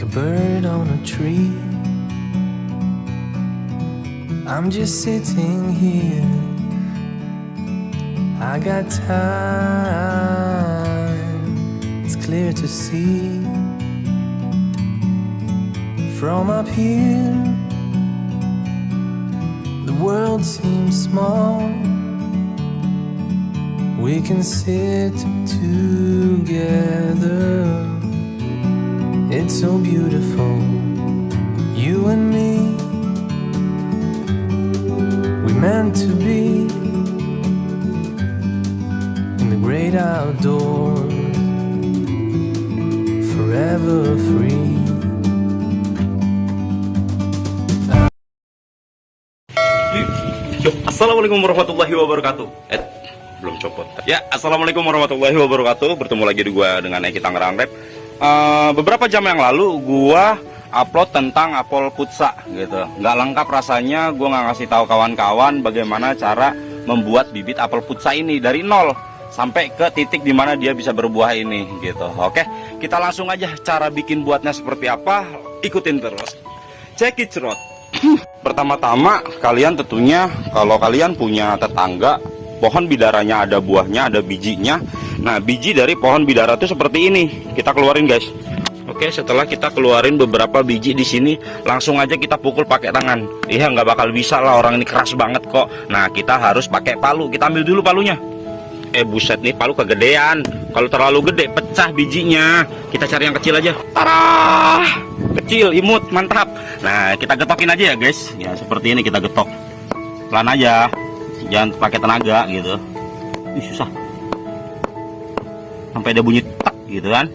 a bird on a tree. I'm just sitting here. I got time. It's clear to see. From up here, the world seems small. We can sit together. It's so beautiful, you and me. We meant to be in the great outdoors, forever free. Assalamualaikum warahmatullahi wabarakatuh. Belum copot. Ya, assalamualaikum warahmatullahi wabarakatuh. Bertemu lagi di gua dengan Eki Tangerang Rap. Beberapa jam yang lalu gua upload tentang apel putsa gitu. Nggak lengkap rasanya, gua nggak ngasih tahu kawan-kawan bagaimana cara membuat bibit apel putsa ini dari nol sampai ke titik dimana dia bisa berbuah ini gitu. Oke, kita langsung aja cara bikin buatnya seperti apa. Ikutin terus. Check it out. Pertama-tama kalian tentunya kalau kalian punya tetangga pohon bidaranya ada buahnya, ada bijinya. Nah, biji dari pohon bidara itu seperti ini. Kita keluarin, guys. Oke, setelah kita keluarin beberapa biji di sini, langsung aja kita pukul pakai tangan. Iya, nggak bakal bisa lah, orang ini keras banget kok. Nah, kita harus pakai palu. Kita ambil dulu palunya. Buset nih, palu kegedean. Kalau terlalu gede pecah bijinya. Kita cari yang kecil aja. Tarah! Kecil, imut, mantap. Nah, kita getokin aja ya, guys. Ya, seperti ini kita getok. Pelan aja. Jangan pakai tenaga gitu. Susah. Sampai ada bunyi tak gitu kan.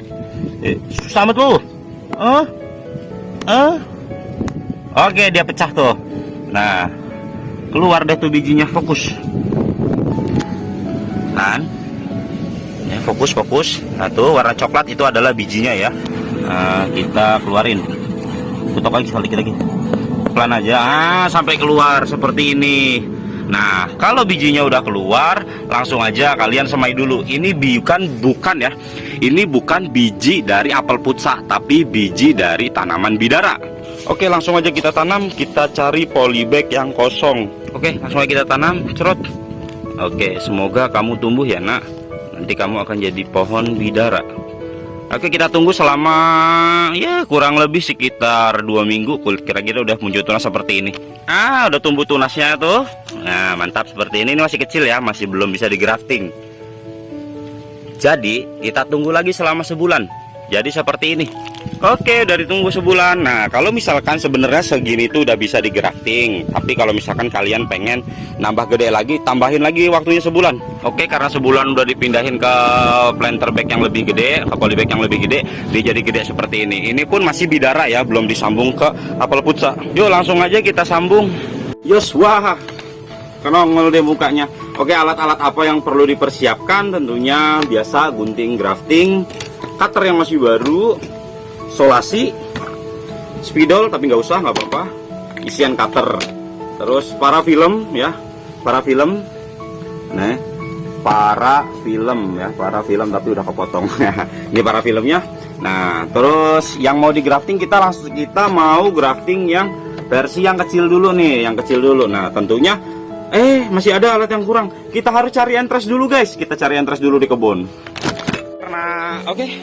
Susah amat lu. Oke, dia pecah tuh. Nah, keluar deh tuh bijinya, fokus. Kan? Ya, fokus. Nah, tuh warna coklat itu adalah bijinya ya. Nah, kita keluarin. Tutup lagi sekali lagi. Pelan aja. Sampai keluar seperti ini. Nah, kalau bijinya udah keluar, langsung aja kalian semai dulu. Ini bukan ya. Ini bukan biji dari apel putsa, tapi biji dari tanaman bidara. Oke, langsung aja kita tanam. Kita cari polybag yang kosong. Oke, langsung aja kita tanam. Cerot. Oke, semoga kamu tumbuh ya, nak. Nanti kamu akan jadi pohon bidara. Oke, kita tunggu selama ya kurang lebih sekitar 2 minggu. Kira-kira udah muncul tunas seperti ini. Udah tumbuh tunasnya tuh. Nah, mantap seperti ini. Ini masih kecil ya, masih belum bisa digrafting. Jadi kita tunggu lagi selama sebulan. Jadi seperti ini. Oke, udah ditunggu sebulan. Nah, kalau misalkan sebenarnya segini tuh udah bisa digrafting. Tapi kalau misalkan kalian pengen nambah gede lagi, tambahin lagi waktunya sebulan. Oke, karena sebulan udah dipindahin ke planter bag yang lebih gede, ke polybag yang lebih gede, dia jadi gede seperti ini. Ini pun masih bidara ya, belum disambung ke apel putsa. Yuk, langsung aja kita sambung. Yus, wah, kenongol deh mukanya. Oke, alat-alat apa yang perlu dipersiapkan? Tentunya biasa gunting grafting, cutter yang masih baru, solasi, spidol tapi nggak usah, nggak apa-apa, isian cutter, terus parafilm ya, parafilm, nah parafilm ya, parafilm tapi udah kepotong. Ini parafilmnya. Nah, terus yang mau di grafting kita mau grafting yang versi yang kecil dulu nih, yang kecil dulu. Nah, tentunya masih ada alat yang kurang. Kita harus cari entres dulu, guys. Kita cari entres dulu di kebun.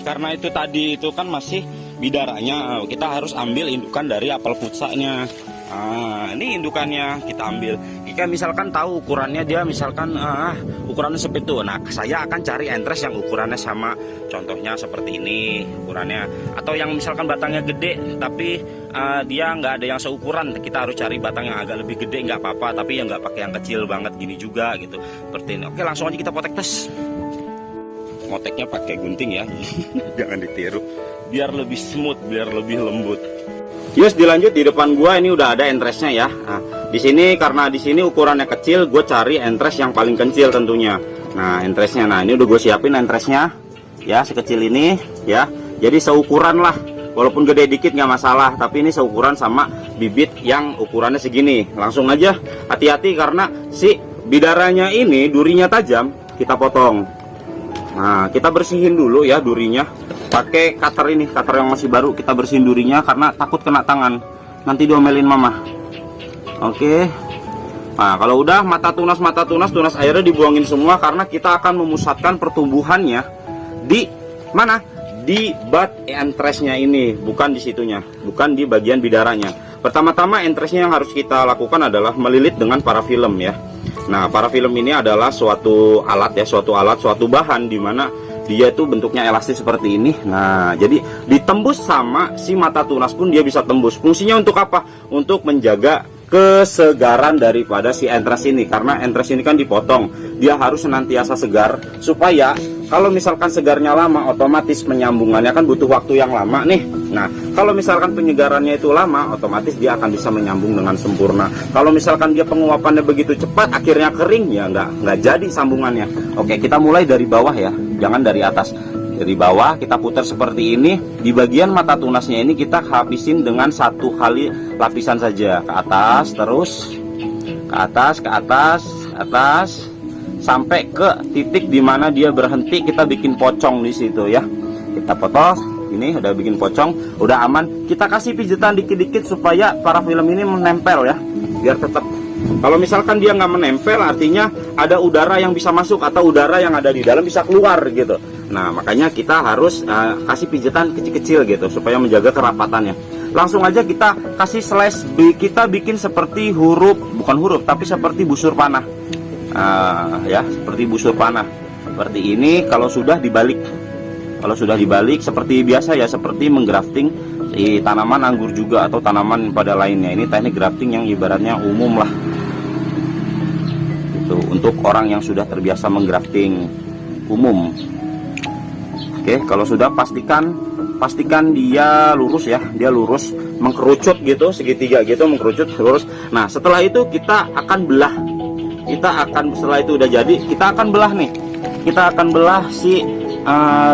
Karena itu tadi itu kan masih bidaranya, kita harus ambil indukan dari apel putsanya. Ini indukannya kita ambil. Jika misalkan tahu ukurannya, dia misalkan ukurannya seperti itu. Nah, saya akan cari entres yang ukurannya sama. Contohnya seperti ini ukurannya. Atau yang misalkan batangnya gede tapi dia nggak ada yang seukuran. Kita harus cari batang yang agak lebih gede, nggak apa-apa. Tapi yang nggak pakai yang kecil banget gini juga gitu. Seperti ini. Oke, langsung aja kita potek tes. Moteknya pakai gunting ya. Jangan ditiru. Biar lebih smooth, biar lebih lembut. Yus, dilanjut. Di depan gua ini udah ada entresnya ya. Nah, di sini karena di sini ukurannya kecil, gue cari entres yang paling kecil tentunya. Nah, entresnya, nah ini udah gue siapin entresnya ya, sekecil ini ya. Jadi seukuran lah, walaupun gede dikit nggak masalah, tapi ini seukuran sama bibit yang ukurannya segini. Langsung aja, hati-hati karena si bidaranya ini durinya tajam, kita potong. Nah, kita bersihin dulu ya durinya. pakai cutter ini, cutter yang masih baru. Kita bersihin durinya karena takut kena tangan, nanti diomelin mama. Oke. Nah, kalau udah mata tunas airnya dibuangin semua karena kita akan memusatkan pertumbuhannya di mana? Di bud entresnya ini, bukan di situnya, bukan di bagian bidaranya. Pertama-tama entresnya yang harus kita lakukan adalah melilit dengan parafilm ya. Nah, parafilm ini adalah suatu alat ya, suatu bahan di mana dia itu bentuknya elastis seperti ini. Nah, jadi ditembus sama si mata tunas pun dia bisa tembus. Fungsinya untuk apa? Untuk menjaga kesegaran daripada si entres ini, karena entres ini kan dipotong, dia harus senantiasa segar supaya kalau misalkan segarnya lama, otomatis penyambungannya kan butuh waktu yang lama nih. Nah, kalau misalkan penyegarannya itu lama, otomatis dia akan bisa menyambung dengan sempurna. Kalau misalkan dia penguapannya begitu cepat, akhirnya kering, ya nggak jadi sambungannya. Oke, kita mulai dari bawah ya, jangan dari atas. Dari bawah kita putar seperti ini. Di bagian mata tunasnya ini kita habisin dengan satu kali lapisan saja, ke atas, terus ke atas, ke atas, atas, sampai ke titik dimana dia berhenti. Kita bikin pocong di situ ya. Kita potong. Ini udah bikin pocong, udah aman. Kita kasih pijetan dikit-dikit supaya parafilm ini menempel ya, biar tetap. Kalau misalkan dia nggak menempel, artinya ada udara yang bisa masuk atau udara yang ada di dalam bisa keluar gitu. Nah, makanya kita harus kasih pijetan kecil-kecil gitu supaya menjaga kerapatannya. Langsung aja kita kasih slash, kita bikin seperti huruf, bukan huruf tapi seperti busur panah. Ya, seperti busur panah. Seperti ini. Kalau sudah dibalik. Kalau sudah dibalik seperti biasa ya, seperti menggrafting di tanaman anggur juga atau tanaman pada lainnya. Ini teknik grafting yang ibaratnya umum lah. Itu untuk orang yang sudah terbiasa menggrafting umum. Oke, kalau sudah pastikan dia lurus ya, dia lurus, mengkerucut gitu, segitiga gitu, mengkerucut lurus. Nah, setelah itu kita akan belah. Setelah itu udah jadi, kita akan belah nih. Kita akan belah si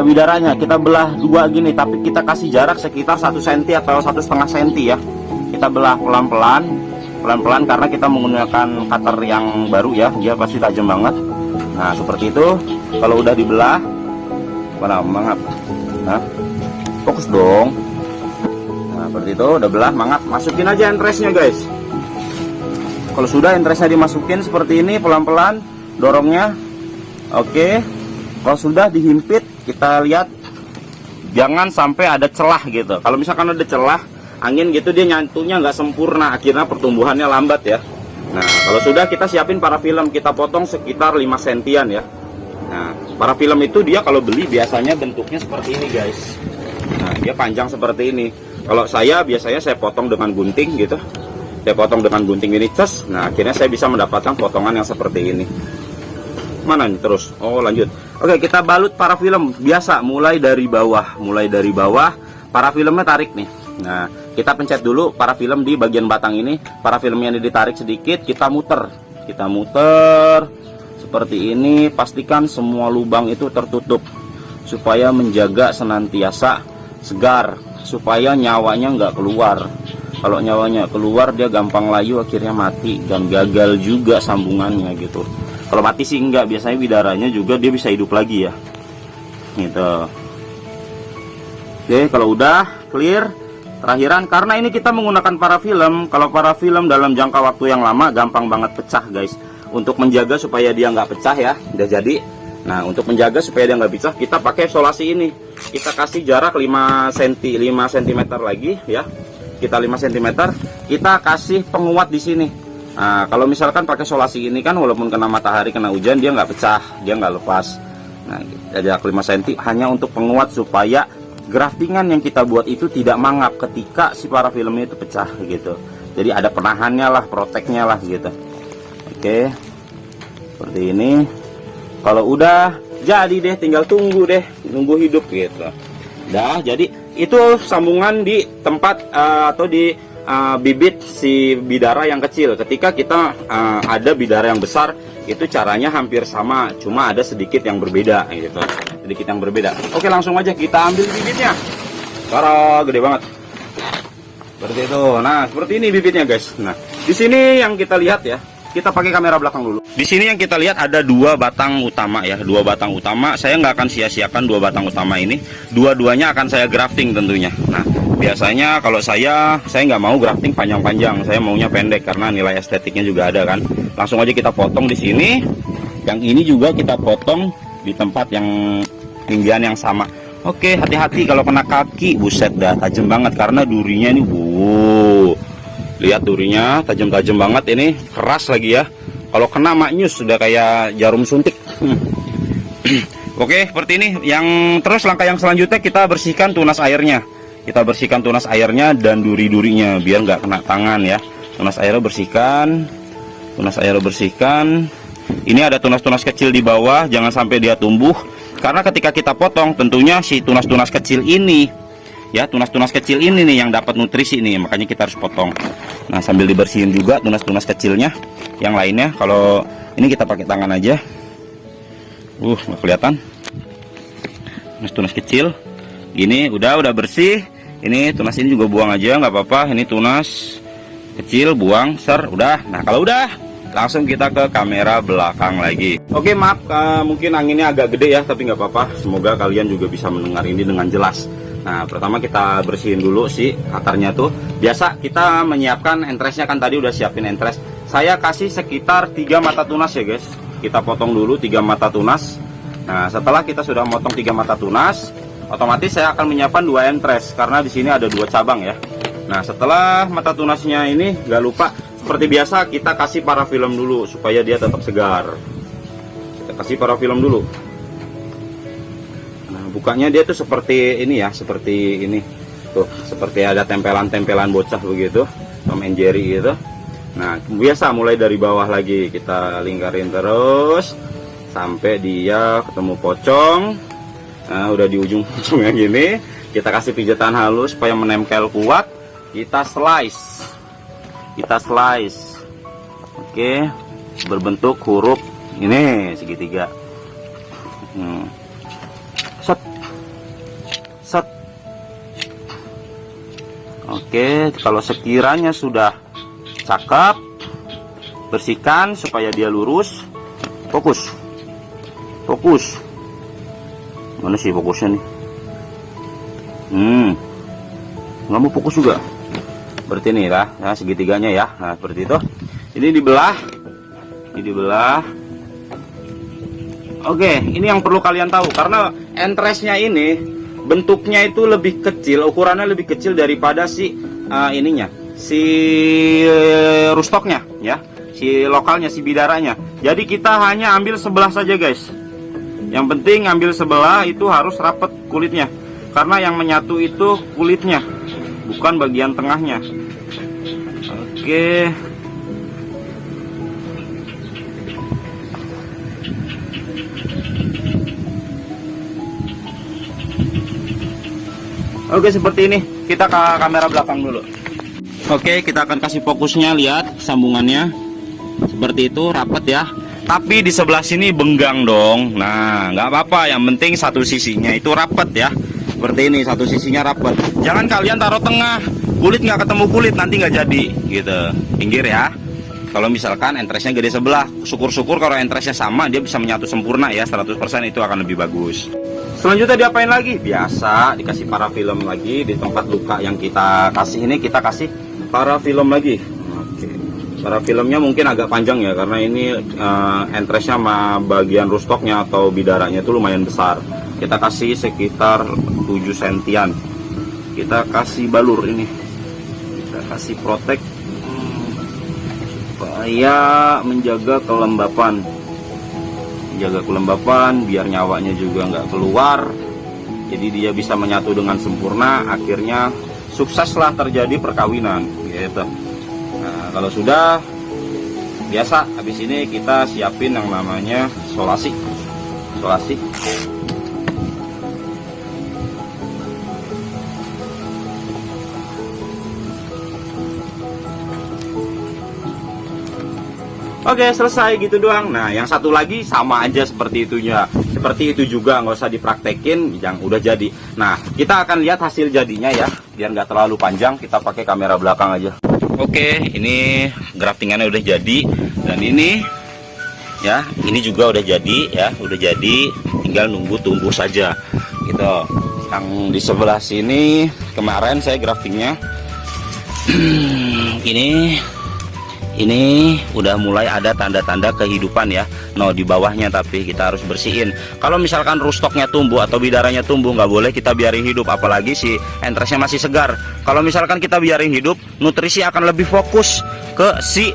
bidaranya. Kita belah dua gini, tapi kita kasih jarak sekitar 1 cm atau 1,5 cm ya. Kita belah pelan-pelan karena kita menggunakan cutter yang baru ya, dia pasti tajam banget. Nah, seperti itu. Kalau udah dibelah, mana mangap, nah fokus dong. Nah, seperti itu udah belah, mangap, masukin aja entresnya guys. Kalau sudah entresnya dimasukin seperti ini, pelan-pelan dorongnya. Oke, kalau sudah dihimpit, kita lihat jangan sampai ada celah gitu. Kalau misalkan ada celah angin gitu, dia nyantunya nggak sempurna, akhirnya pertumbuhannya lambat ya. Nah, kalau sudah kita siapin parafilm, kita potong sekitar 5 sentian ya. Nah, parafilm itu dia kalau beli biasanya bentuknya seperti ini guys. Nah, dia panjang seperti ini. Kalau biasanya saya potong dengan gunting gitu. Saya potong dengan gunting ini, ces. Nah, akhirnya saya bisa mendapatkan potongan yang seperti ini. Mana nih terus? Oh, lanjut. Oke, kita balut parafilm biasa, mulai dari bawah. Parafilmnya tarik nih. Nah, kita pencet dulu parafilm di bagian batang ini. Parafilmnya ini ditarik sedikit, kita muter seperti ini. Pastikan semua lubang itu tertutup supaya menjaga senantiasa segar, supaya nyawanya nggak keluar. Kalau nyawanya keluar, dia gampang layu, akhirnya mati dan gagal juga sambungannya gitu. Kalau mati sih enggak, biasanya bidaranya juga dia bisa hidup lagi ya gitu. Oke, kalau udah clear, terakhiran, karena ini kita menggunakan parafilm. Kalau parafilm dalam jangka waktu yang lama gampang banget pecah guys. Untuk menjaga supaya dia nggak pecah ya, udah jadi. Nah, untuk menjaga supaya dia nggak pecah, kita pakai solasi ini. Kita kasih jarak 5 cm lagi ya. Kita 5 cm, kita kasih penguat di sini. Nah, kalau misalkan pakai solasi ini kan walaupun kena matahari, kena hujan, dia nggak pecah, dia nggak lepas. Nah, jarak 5 cm hanya untuk penguat supaya graftingan yang kita buat itu tidak mangap ketika si parafilmnya itu pecah gitu. Jadi ada penahannya lah, proteknya lah gitu. Oke, seperti ini. Kalau udah jadi deh, tinggal tunggu deh, nunggu hidup gitu. Dah, jadi itu sambungan di tempat atau di bibit si bidara yang kecil. Ketika kita ada bidara yang besar, itu caranya hampir sama, cuma ada sedikit yang berbeda gitu. Sedikit yang berbeda. Oke, langsung aja kita ambil bibitnya. Tara, gede banget. Seperti itu. Nah, seperti ini bibitnya guys. Nah, di sini yang kita lihat ya, kita pakai kamera belakang dulu. Di sini yang kita lihat ada 2 batang utama ya, 2 batang utama. Saya nggak akan sia-siakan 2 batang utama ini. Dua-duanya akan saya grafting tentunya. Nah, biasanya kalau saya nggak mau grafting panjang-panjang. Saya maunya pendek karena nilai estetiknya juga ada kan. Langsung aja kita potong di sini. Yang ini juga kita potong di tempat yang tinggian yang sama. Oke, hati-hati kalau kena kaki, buset dah tajam banget karena durinya ini, lihat durinya tajam-tajam banget ini, keras lagi ya. Kalau kena maknyus sudah kayak jarum suntik. Oke, seperti ini. Yang terus langkah yang selanjutnya kita bersihkan tunas airnya. Kita bersihkan tunas airnya dan duri-durinya biar nggak kena tangan ya. Tunas airnya bersihkan. Tunas airnya bersihkan. Ini ada tunas-tunas kecil di bawah, jangan sampai dia tumbuh. Karena ketika kita potong tentunya si tunas-tunas kecil ini ya, tunas-tunas kecil ini nih yang dapat nutrisi nih, makanya kita harus potong. Nah, sambil dibersihin juga tunas-tunas kecilnya. Yang lainnya kalau ini kita pakai tangan aja. Nggak kelihatan. Tunas-tunas kecil. Gini udah bersih. Ini tunas ini juga buang aja, nggak apa-apa. Ini tunas kecil buang, udah. Nah, kalau udah langsung kita ke kamera belakang lagi. Oke, maaf mungkin anginnya agak gede ya, tapi nggak apa-apa. Semoga kalian juga bisa mendengar ini dengan jelas. Nah, pertama kita bersihin dulu si cutter-nya tuh. Biasa kita menyiapkan entresnya, kan tadi udah siapin entres. Saya kasih sekitar 3 mata tunas ya guys. Kita potong dulu 3 mata tunas. Nah, setelah kita sudah motong 3 mata tunas, otomatis saya akan menyiapkan 2 entres karena di sini ada 2 cabang ya. Nah, setelah mata tunasnya ini, nggak lupa seperti biasa kita kasih parafilm dulu supaya dia tetap segar. Kita kasih parafilm dulu. Nah, bukanya dia tuh seperti ini ya, seperti ini. Tuh, seperti ada tempelan-tempelan bocah begitu, Tom and Jerry gitu. Nah, biasa mulai dari bawah lagi kita lingkarin terus sampai dia ketemu pocong. Nah, udah di ujung-ujungnya gini, kita kasih pijetan halus supaya menempel kuat. Kita slice. Oke, berbentuk huruf ini segitiga. Set. Oke, kalau sekiranya sudah cakep, bersihkan supaya dia lurus. Fokus. Mana sih fokusnya nih? Nggak mau fokus juga. Seperti ini lah, nah, segitiganya ya. Nah, seperti itu. Ini dibelah. Oke, ini yang perlu kalian tahu karena entresnya ini bentuknya itu lebih kecil, ukurannya lebih kecil daripada si ininya, si rustoknya ya, si lokalnya, si bidaranya. Jadi kita hanya ambil sebelah saja guys. Yang penting ambil sebelah itu harus rapet kulitnya, karena yang menyatu itu kulitnya, bukan bagian tengahnya. Oke. Oke, seperti ini. Kita ke kamera belakang dulu. Oke, kita akan kasih fokusnya, lihat sambungannya. Seperti itu, rapat ya. Tapi di sebelah sini benggang dong. Nah, nggak apa-apa, yang penting satu sisinya itu rapat ya. Seperti ini, satu sisinya rapat. Jangan kalian taruh tengah, kulit nggak ketemu kulit, nanti nggak jadi gitu. Pinggir ya. Kalau misalkan entresnya gede sebelah, syukur-syukur kalau entresnya sama, dia bisa menyatu sempurna ya, 100%, itu akan lebih bagus. Selanjutnya diapain lagi? Biasa dikasih parafilm lagi di tempat luka yang kita kasih ini, kita kasih parafilm lagi. Oke. Parafilmnya mungkin agak panjang ya, karena ini entresnya sama bagian rustoknya atau bidaranya itu lumayan besar. Kita kasih sekitar 7 sentian. Kita kasih balur ini, kita kasih protek supaya menjaga kelembapan, biar nyawanya juga nggak keluar. Jadi dia bisa menyatu dengan sempurna. Akhirnya sukseslah terjadi perkawinan gitu. Nah, kalau sudah biasa, habis ini kita siapin yang namanya solasi. Oke, selesai gitu doang. Nah, yang satu lagi sama aja seperti itunya. Seperti itu juga, nggak usah dipraktekin, yang udah jadi. Nah, kita akan lihat hasil jadinya ya. Biar nggak terlalu panjang, kita pakai kamera belakang aja. Oke, ini graftingannya udah jadi. Dan ini ya, ini juga udah jadi ya, udah jadi, tinggal nunggu tumbuh saja gitu. Yang di sebelah sini kemarin saya graftingnya ini udah mulai ada tanda-tanda kehidupan ya. No, di bawahnya, tapi kita harus bersihin. Kalau misalkan rootstocknya tumbuh atau bidaranya tumbuh, nggak boleh kita biarin hidup, apalagi si entrasnya masih segar. Kalau misalkan kita biarin hidup, nutrisi akan lebih fokus ke si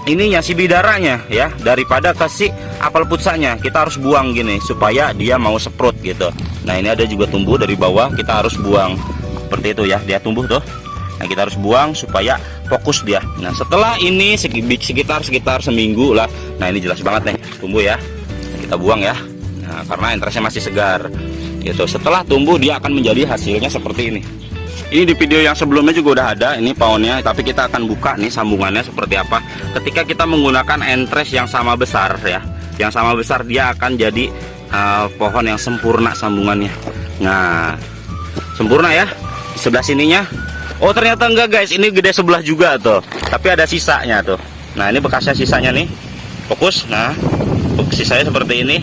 ininya, si bidaranya ya, daripada ke si apel putsanya. Kita harus buang gini supaya dia mau seprut gitu. Nah, ini ada juga tumbuh dari bawah, kita harus buang seperti itu ya, dia tumbuh tuh. Nah, kita harus buang supaya fokus dia. Nah, setelah ini sekitar seminggu lah. Nah, ini jelas banget nih tumbuh ya. Kita buang ya. Nah, karena entrasnya masih segar gitu. Setelah tumbuh dia akan menjadi hasilnya seperti ini. Ini di video yang sebelumnya juga udah ada ini pohonnya, tapi kita akan buka nih sambungannya seperti apa. Ketika kita menggunakan entres yang sama besar ya, yang sama besar, dia akan jadi pohon yang sempurna sambungannya. Nah, sempurna ya. Di sebelah sininya, oh ternyata enggak guys, ini gede sebelah juga tuh, tapi ada sisanya tuh. Nah, ini bekasnya sisanya nih, fokus. Nah, sisanya seperti ini.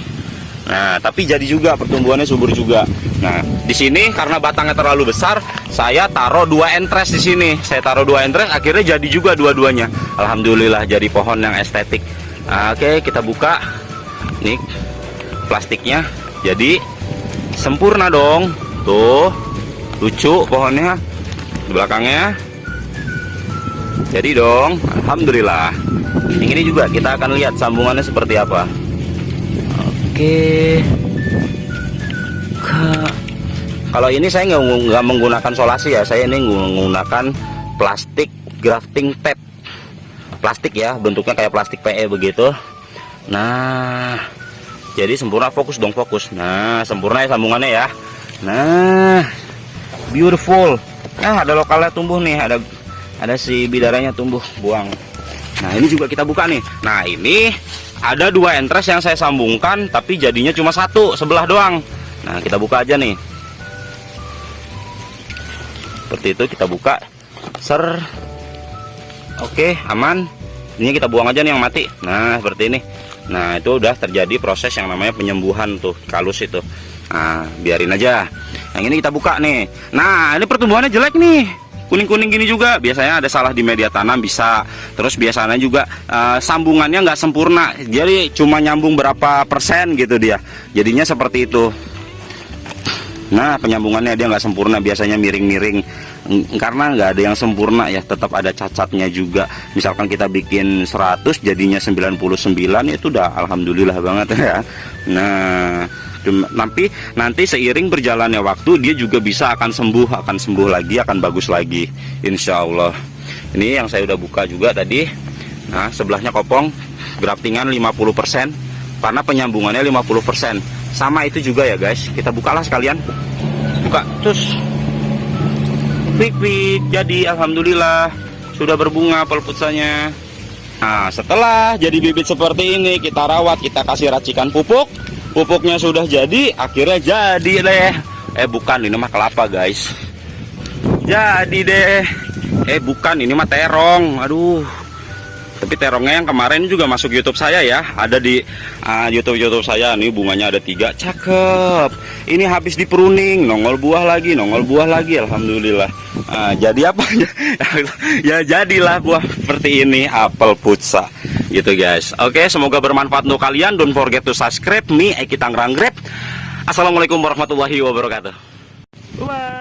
Nah, tapi jadi juga pertumbuhannya subur juga. Nah, di sini karena batangnya terlalu besar, saya taruh 2 entres di sini. Saya taruh 2 entres, akhirnya jadi juga dua-duanya. Alhamdulillah jadi pohon yang estetik. Nah, oke, kita buka. Nih plastiknya, jadi sempurna dong. Tuh, lucu pohonnya di belakangnya. Jadi dong, alhamdulillah. Yang ini juga kita akan lihat sambungannya seperti apa. Oke. Kalau ini saya nggak menggunakan solasi ya, saya ini menggunakan plastik grafting tape. Plastik ya, bentuknya kayak plastik PE begitu. Nah, jadi sempurna, fokus dong, fokus. Nah, sempurna ya sambungannya ya. Nah, beautiful. Nah, ada lokalnya tumbuh nih, ada si bidaranya tumbuh, buang. Nah, ini juga kita buka nih. Nah, ini ada 2 entres yang saya sambungkan, tapi jadinya cuma 1 sebelah doang. Nah, kita buka aja nih. Seperti itu kita buka. Ser. Oke, aman. Ini kita buang aja nih yang mati. Nah, seperti ini. Nah, itu udah terjadi proses yang namanya penyembuhan tuh, kalus itu. Nah, biarin aja. Yang ini kita buka nih. Nah, ini pertumbuhannya jelek nih, kuning-kuning gini juga. Biasanya ada salah di media tanam bisa. Terus biasanya juga sambungannya nggak sempurna, jadi cuma nyambung berapa persen gitu dia. Jadinya seperti itu. Nah, penyambungannya dia nggak sempurna, biasanya miring-miring. Karena nggak ada yang sempurna ya, tetap ada cacatnya juga. Misalkan kita bikin 100 jadinya 99, itu udah alhamdulillah banget ya. Nah, nanti seiring berjalannya waktu dia juga bisa akan sembuh lagi, akan bagus lagi, insya Allah. Ini yang saya udah buka juga tadi. Nah, sebelahnya kopong, graftingan 50%, karena penyambungannya 50%. Sama itu juga ya guys, kita bukalah sekalian. Buka, terus pik, jadi alhamdulillah sudah berbunga apel putsanya. Nah, setelah jadi bibit seperti ini, kita rawat, kita kasih racikan pupuk. Pupuknya sudah jadi, akhirnya jadi deh. Bukan, ini mah kelapa guys. Jadi deh. Bukan, ini mah terong. Aduh. Tapi terongnya yang kemarin juga masuk YouTube saya ya. Ada di YouTube saya. Nih bunganya ada 3, cakep. Ini habis di pruning, nongol buah lagi. Alhamdulillah. Jadi apa? Ya jadilah buah seperti ini, apel putsa. Gitu guys. Oke, semoga bermanfaat untuk kalian. Don't forget to subscribe me, Eki Tangerang Grab. Assalamualaikum warahmatullahi wabarakatuh. Bye.